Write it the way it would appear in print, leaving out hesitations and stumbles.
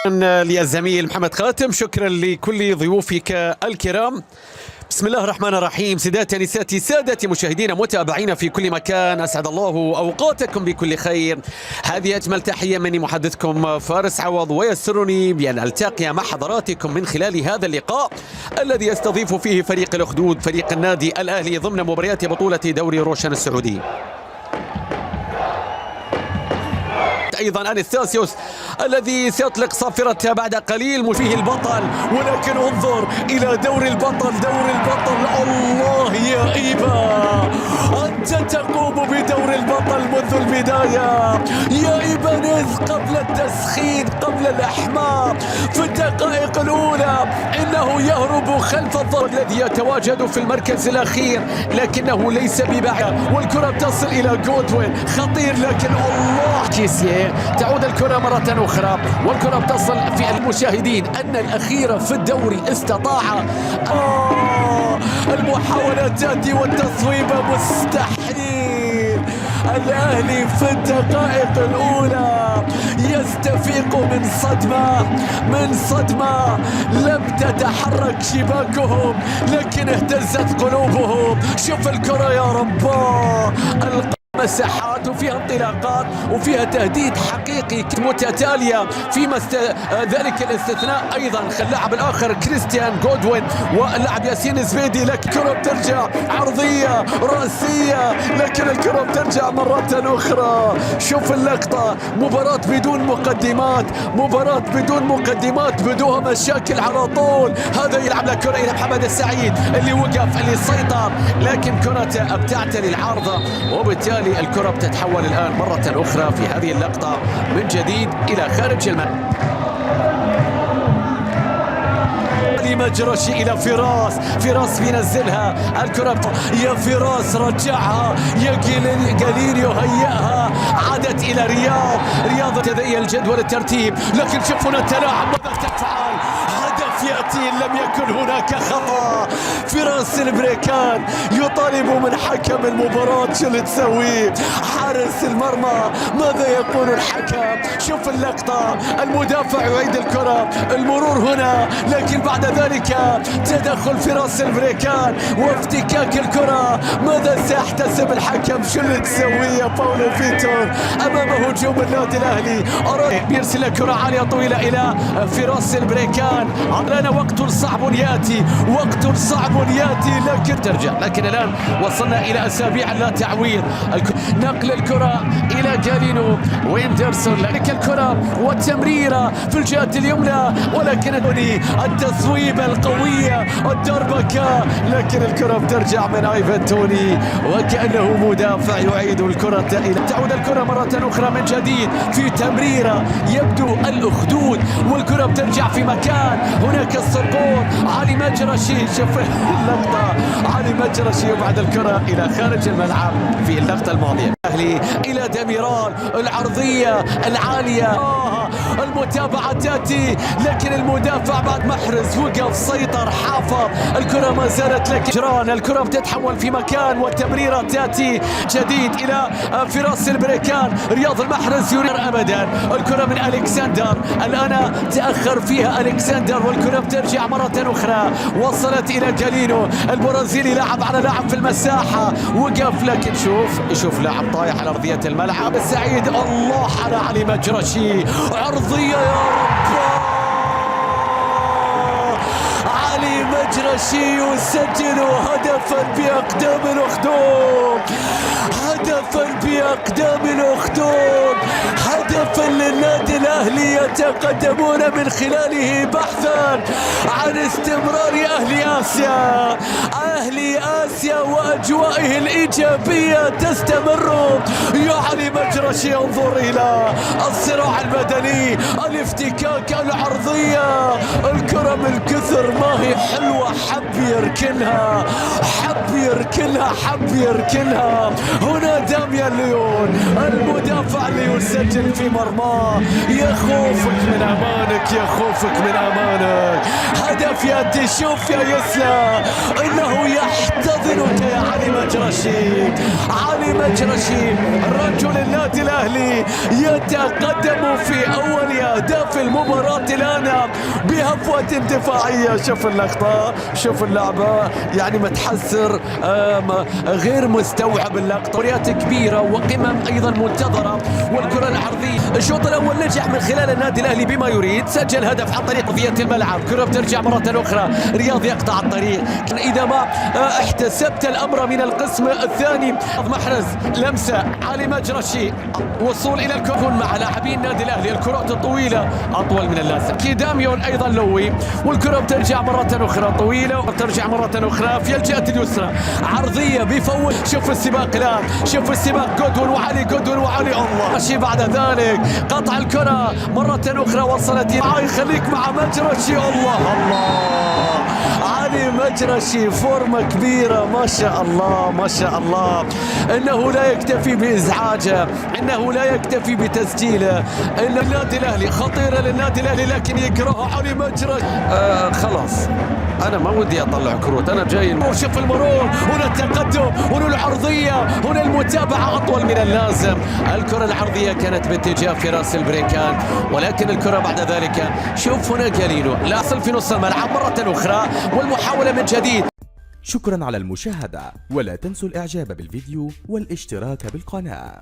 للزميل محمد خاتم، شكرا لكل ضيوفك الكرام. بسم الله الرحمن الرحيم. سيداتي نساتي سادتي مشاهدينا متابعينا في كل مكان، أسعد الله أوقاتكم بكل خير. هذه أجمل تحية مني محدثكم فارس عوض، ويسرني بأن ألتقي مع حضراتكم من خلال هذا اللقاء الذي يستضيف فيه فريق الأخدود فريق النادي الأهلي ضمن مباريات بطولة دوري روشن السعودي. أيضا أنستاسيوس الذي سيطلق صافرته بعد قليل فيه البطل، ولكن انظر إلى دور البطل. الله يا إيبا، أنت تقوم بدور البطل منذ البداية يا إيبانيز، قبل التسخين قبل الإحماء في الدقائق الأولى إنه يهرب خلف الضرب الذي يتواجد في المركز الأخير، لكنه ليس ببعيد، والكرة تصل إلى جودوين خطير، لكن الله كيسيه تعود الكرة مرة أخرى، والكرة تصل في المشاهدين أن الأخير في الدوري استطاع المحاولة تأتي والتصويب مستحيل. الأهلي في الدقائق الأولى يستفيق من صدمة لم تتحرك شباكهم، لكن اهتزت قلوبهم. شوف الكرة يا رباه، مساحات وفيها انطلاقات وفيها تهديد حقيقي متتالية فيما ذلك الاستثناء أيضا اللاعب الآخر كريستيان جودوين واللاعب ياسين زبيدي، لكن الكرة بترجع عرضية رأسية، لكن الكرة بترجع مرة أخرى. شوف اللقطة، مباراة بدون مقدمات بدون مشاكل على طول. هذا يلعب الكرة إلى محمد السعيد اللي وقف اللي سيطر، لكن كرة ابتعت للعارضة، وبالتالي الكرة بتتحول الآن مرة أخرى في هذه اللقطة من جديد إلى خارج الملعب. مجرشي إلى فراس بينزلها الكرة يا فراس، رجعها يا جاليريو، هيئها عادت إلى رياض تذيل الجدول الترتيب، لكن شوف هنا التلاعب ماذا تفعل. هدف يأتي لم يكن هناك خطأ. فراس البريكان يطالب من حكم المباراة شو اللي تسويه حارس المرمى، ماذا يقول الحكم؟ شوف اللقطة، المدافع يعيد الكرة، المرور هنا، لكن بعد ذلك تدخل فراس البريكان وافتكاك الكرة. ماذا سيحتسب الحكم؟ شو اللي تسويه باولو فيتور أمام هجوم النادي الأهلي؟ بيرسل الكرة عالية طويلة إلى فراس البريكان. لنا وقت صعب يأتي لكن ترجع، لكن الآن وصلنا إلى أسابيع لا تعويض. نقل الكرة إلى جالينو ويندرسون، لك الكرة والتمريرة في الجهة اليمنى، ولكن التصويبة القوية الدربكة، لكن الكرة بترجع من ايفان توني وكأنه مدافع يعيد الكرة تعود الكرة مرة أخرى من جديد في تمريرة. يبدو الأخدود والكرة بترجع في مكان، هناك السقوط علي مجرشي. شوف اللقطة، علي مجرشي وبعد الكرة إلى خارج الملعب في اللقطة الماضية. الأهلي إلى ديميرال، العرضية العالية، المتابعة تأتي، لكن المدافع بعد محرز وقف سيطر حافظ الكرة ما زالت، لكن جران الكرة بتتحول في مكان والتمريرة تأتي جديد إلى فراس البريكان. رياض المحرز يريد أبدا الكرة من ألكسندر، الآن تأخر فيها ألكسندر والكرة بترجع مرة أخرى، وصلت إلى جالينو البرازيلي، لاعب على لاعب في المساحة وقف، لكن شوف لاعب طايح على أرضية الملعب. السعيد الله على علي مجرشي، عرضية يا رب، علي مجرشي يسجل هدفا بأقدام الأخدود، هدفا للنادي الأهلي يتقدمون من خلاله بحثا عن استمرار أهلي آسيا وأجوائه الإيجابية تستمر. يا علي مجرشي انظر إلى الصراع المدني، الافتكاك، العرضية، الكرة من كثر ما هي حلوة حب يركنها. هنا داميان ليون المدافع اللي يسجل في مرماه. يا خوفك من امانك، يا خوفك من امانك. هدف يا شوف يا يسلا، انه يحتضنك يا علي مجرشي. علي مجرشي رجل النادي الاهلي يتقدم في اول اهداف المباراه الان بهفوه دفاعيه. شوف اللقطه، شوف اللعبه، يعني متحسر، غير مستوعب اللقطه. مباريات كبيره وقمم ايضا منتظره. والكره العرضيه الشوط الاول نجح من خلال النادي الاهلي بما يريد، سجل هدف عن طريق ارضيه الملعب. كره بترجع مره اخرى، رياض يقطع الطريق. اذا ما احتسبت الامر من القسم الثاني. محرز لمسه علي مجرشي، وصول الى الكره مع لاعبين النادي الاهلي. الكرات الطويله اطول من اللازم. كيداميون ايضا لوي، والكره بترجع مره اخرى طويله وبترجع مره اخرى في الجهه اليسرى. عرضيه بيفوت. شوف السباق الان، شوف السباق. جودوين وعلي، جودوين وعلي. الله شيء بعد ذلك قطع الكره مره اخرى وصلت. يخليك مع مجرشي. الله الله، علي مجرشي فورمه كبيره، ما شاء الله ما شاء الله. انه لا يكتفي بازعاجه، انه لا يكتفي بتسجيله. ان النادي الاهلي خطيره للنادي الاهلي، لكن يكرهها علي مجرشي. خلاص انا ما ودي اطلع كروت، انا جاي. وشوف المرور، هنا التقدم، هنا العرضيه، هنا المتابعه اطول من اللازم. الكره العرضيه كانت باتجاه فراس البريكان، ولكن الكره بعد ذلك شوف هنا جالينو لاصل في نص الملعب مره اخرى، والمحاوله من جديد. شكرا على المشاهدة، ولا تنسوا الاعجاب بالفيديو والاشتراك بالقناة.